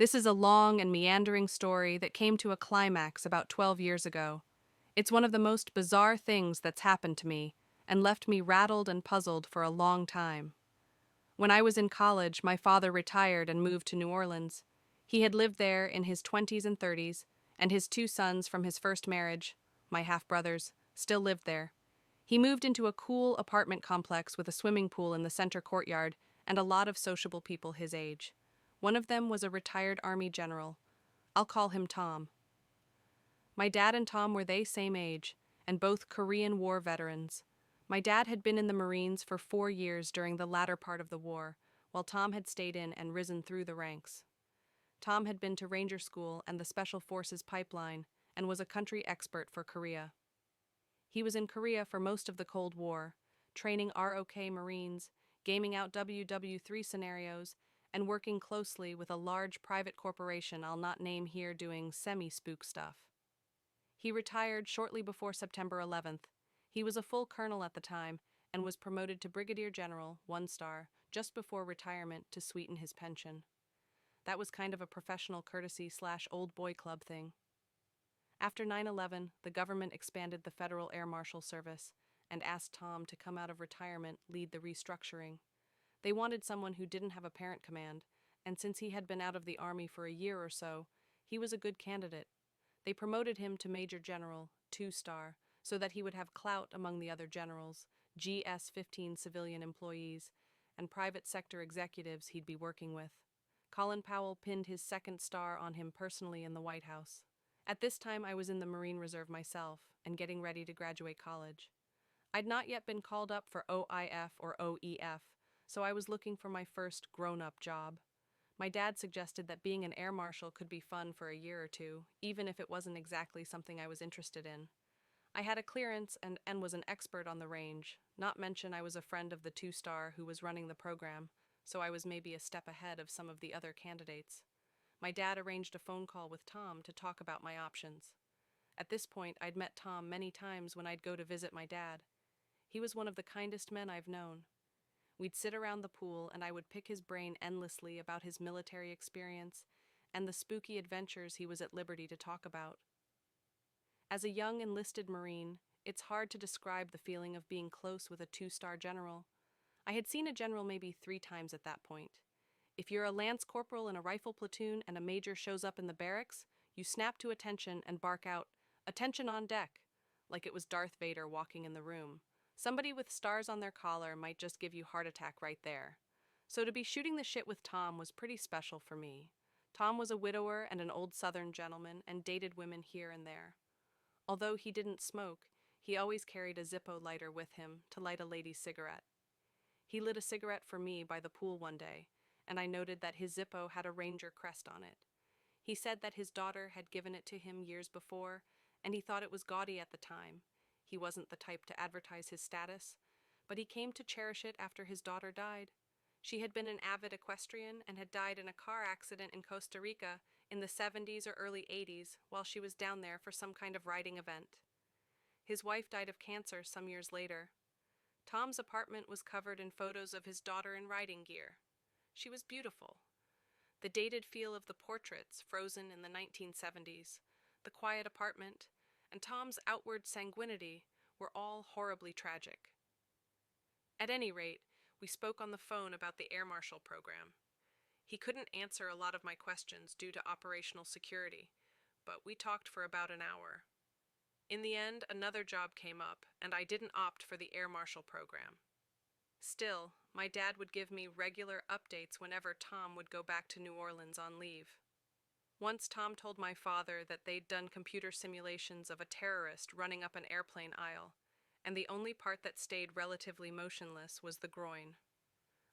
This is a long and meandering story that came to a climax about 12 years ago. It's one of the most bizarre things that's happened to me and left me rattled and puzzled for a long time. When I was in college, my father retired and moved to New Orleans. He had lived there in his 20s and 30s, and his two sons from his first marriage, my half-brothers, still lived there. He moved into a cool apartment complex with a swimming pool in the center courtyard and a lot of sociable people his age. One of them was a retired Army general. I'll call him Tom. My dad and Tom were the same age, and both Korean War veterans. My dad had been in the Marines for 4 years during the latter part of the war, while Tom had stayed in and risen through the ranks. Tom had been to Ranger School and the Special Forces pipeline and was a country expert for Korea. He was in Korea for most of the Cold War, training ROK Marines, gaming out WW3 scenarios, and working closely with a large private corporation I'll not name here doing semi-spook stuff. He retired shortly before September 11th. He was a full colonel at the time and was promoted to brigadier general, 1 star, just before retirement to sweeten his pension. That was kind of a professional courtesy/old boy club thing. After 9/11, the government expanded the Federal Air Marshal Service and asked Tom to come out of retirement, lead the restructuring. They wanted someone who didn't have a parent command, and since he had been out of the Army for a year or so, he was a good candidate. They promoted him to Major General, 2 star, so that he would have clout among the other generals, GS-15 civilian employees, and private sector executives he'd be working with. Colin Powell pinned his 2nd star on him personally in the White House. At this time, I was in the Marine Reserve myself and getting ready to graduate college. I'd not yet been called up for OIF or OEF, so I was looking for my first grown-up job. My dad suggested that being an air marshal could be fun for a year or two, even if it wasn't exactly something I was interested in. I had a clearance and was an expert on the range, not mention I was a friend of the 2 star who was running the program, so I was maybe a step ahead of some of the other candidates. My dad arranged a phone call with Tom to talk about my options. At this point, I'd met Tom many times when I'd go to visit my dad. He was one of the kindest men I've known. We'd sit around the pool and I would pick his brain endlessly about his military experience and the spooky adventures he was at liberty to talk about. As a young enlisted Marine, it's hard to describe the feeling of being close with a 2 star general. I had seen a general maybe 3 times at that point. If you're a lance corporal in a rifle platoon and a major shows up in the barracks, you snap to attention and bark out, "Attention on deck," like it was Darth Vader walking in the room. Somebody with stars on their collar might just give you heart attack right there. So to be shooting the shit with Tom was pretty special for me. Tom was a widower and an old Southern gentleman and dated women here and there. Although he didn't smoke, he always carried a Zippo lighter with him to light a lady's cigarette. He lit a cigarette for me by the pool one day, and I noted that his Zippo had a Ranger crest on it. He said that his daughter had given it to him years before, and he thought it was gaudy at the time. He wasn't the type to advertise his status, but he came to cherish it after his daughter died. She had been an avid equestrian and had died in a car accident in Costa Rica in the 70s or early 80s while she was down there for some kind of riding event. His wife died of cancer some years later. Tom's apartment was covered in photos of his daughter in riding gear. She was beautiful. The dated feel of the portraits, frozen in the 1970s, the quiet apartment, and Tom's outward sanguinity were all horribly tragic. At any rate, we spoke on the phone about the Air Marshal program. He couldn't answer a lot of my questions due to operational security, but we talked for about an hour. In the end, another job came up, and I didn't opt for the Air Marshal program. Still, my dad would give me regular updates whenever Tom would go back to New Orleans on leave. Once Tom told my father that they'd done computer simulations of a terrorist running up an airplane aisle, and the only part that stayed relatively motionless was the groin.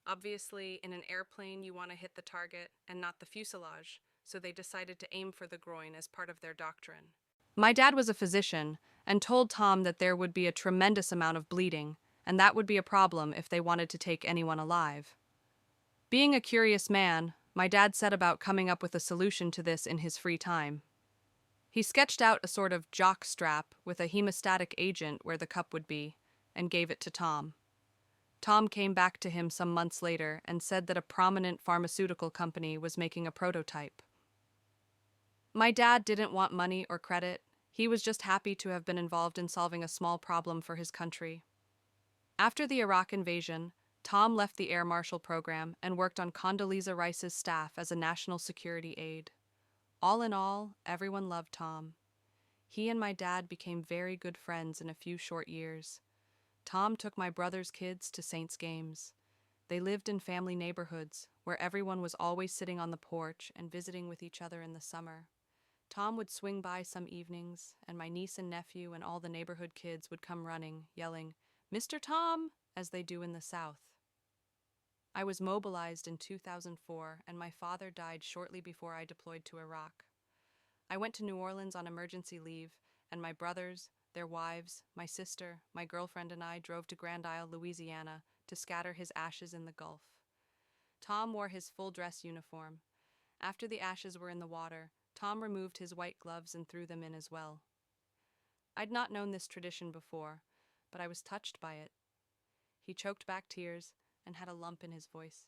Obviously, in an airplane you want to hit the target and not the fuselage, so they decided to aim for the groin as part of their doctrine. My dad was a physician and told Tom that there would be a tremendous amount of bleeding, and that would be a problem if they wanted to take anyone alive. Being a curious man, my dad set about coming up with a solution to this in his free time. He sketched out a sort of jock strap with a hemostatic agent where the cup would be, and gave it to Tom. Tom came back to him some months later and said that a prominent pharmaceutical company was making a prototype. My dad didn't want money or credit. He was just happy to have been involved in solving a small problem for his country. After the Iraq invasion, Tom left the Air Marshal Program and worked on Condoleezza Rice's staff as a national security aide. All in all, everyone loved Tom. He and my dad became very good friends in a few short years. Tom took my brother's kids to Saints games. They lived in family neighborhoods where everyone was always sitting on the porch and visiting with each other in the summer. Tom would swing by some evenings, and my niece and nephew and all the neighborhood kids would come running, yelling, "Mr. Tom!" as they do in the South. I was mobilized in 2004, and my father died shortly before I deployed to Iraq. I went to New Orleans on emergency leave, and my brothers, their wives, my sister, my girlfriend, and I drove to Grand Isle, Louisiana, to scatter his ashes in the Gulf. Tom wore his full dress uniform. After the ashes were in the water, Tom removed his white gloves and threw them in as well. I'd not known this tradition before, but I was touched by it. He choked back tears and had a lump in his voice.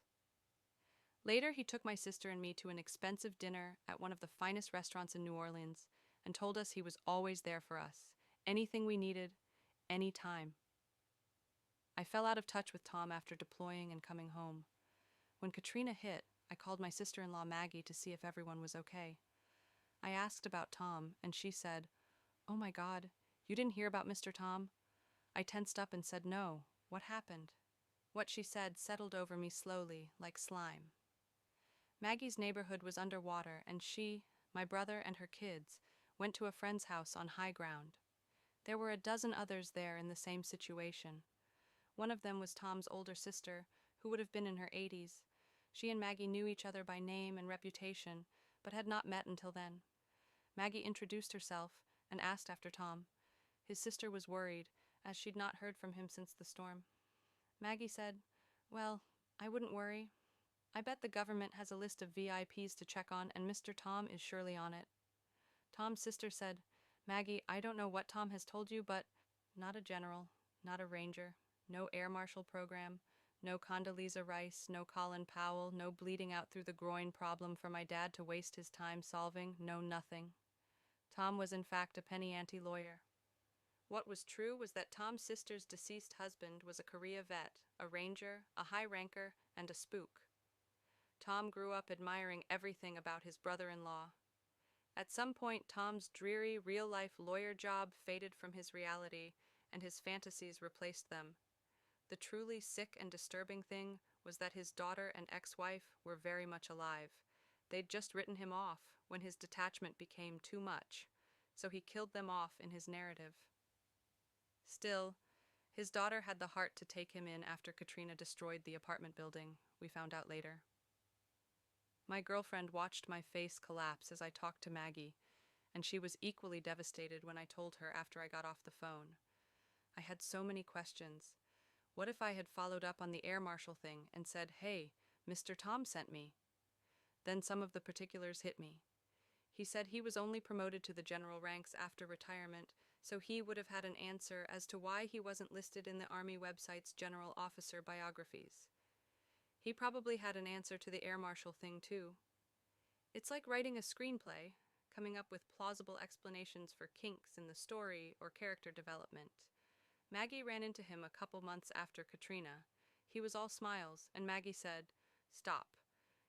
Later, he took my sister and me to an expensive dinner at one of the finest restaurants in New Orleans and told us he was always there for us, anything we needed, any time. I fell out of touch with Tom after deploying and coming home. When Katrina hit, I called my sister-in-law Maggie to see if everyone was okay. I asked about Tom, and she said, "Oh my God, you didn't hear about Mr. Tom?" I tensed up and said no. What happened? What she said settled over me slowly, like slime. Maggie's neighborhood was underwater, and she, my brother, and her kids went to a friend's house on high ground. There were a dozen others there in the same situation. One of them was Tom's older sister, who would have been in her 80s. She and Maggie knew each other by name and reputation, but had not met until then. Maggie introduced herself and asked after Tom. His sister was worried, as she'd not heard from him since the storm. Maggie said, "Well, I wouldn't worry. I bet the government has a list of VIPs to check on, and Mr. Tom is surely on it." Tom's sister said, "Maggie, I don't know what Tom has told you, but not a general, not a ranger, no air marshal program, no Condoleezza Rice, no Colin Powell, no bleeding out through the groin problem for my dad to waste his time solving, no nothing." Tom was in fact a penny ante lawyer. What was true was that Tom's sister's deceased husband was a Korea vet, a ranger, a high ranker, and a spook. Tom grew up admiring everything about his brother-in-law. At some point, Tom's dreary, real-life lawyer job faded from his reality, and his fantasies replaced them. The truly sick and disturbing thing was that his daughter and ex-wife were very much alive. They'd just written him off when his detachment became too much, so he killed them off in his narrative. Still, his daughter had the heart to take him in after Katrina destroyed the apartment building, we found out later. My girlfriend watched my face collapse as I talked to Maggie, and she was equally devastated when I told her after I got off the phone. I had so many questions. What if I had followed up on the air marshal thing and said, "Hey, Mr. Tom sent me"? Then some of the particulars hit me. He said he was only promoted to the general ranks after retirement, so he would have had an answer as to why he wasn't listed in the Army website's general officer biographies. He probably had an answer to the air marshal thing too. It's like writing a screenplay, coming up with plausible explanations for kinks in the story or character development. Maggie ran into him a couple months after Katrina. He was all smiles, and Maggie said, "Stop.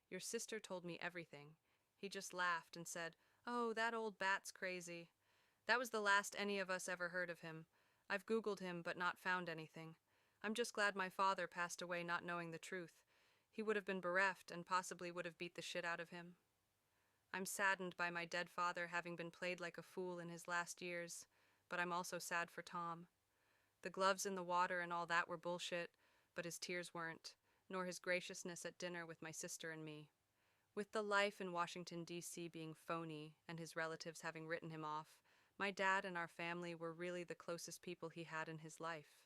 Your sister told me everything." He just laughed and said, "Oh, that old bat's crazy." That was the last any of us ever heard of him. I've Googled him but not found anything. I'm just glad my father passed away not knowing the truth. He would have been bereft and possibly would have beat the shit out of him. I'm saddened by my dead father having been played like a fool in his last years, but I'm also sad for Tom. The gloves in the water and all that were bullshit, but his tears weren't, nor his graciousness at dinner with my sister and me. With the life in Washington, D.C. being phony and his relatives having written him off, my dad and our family were really the closest people he had in his life.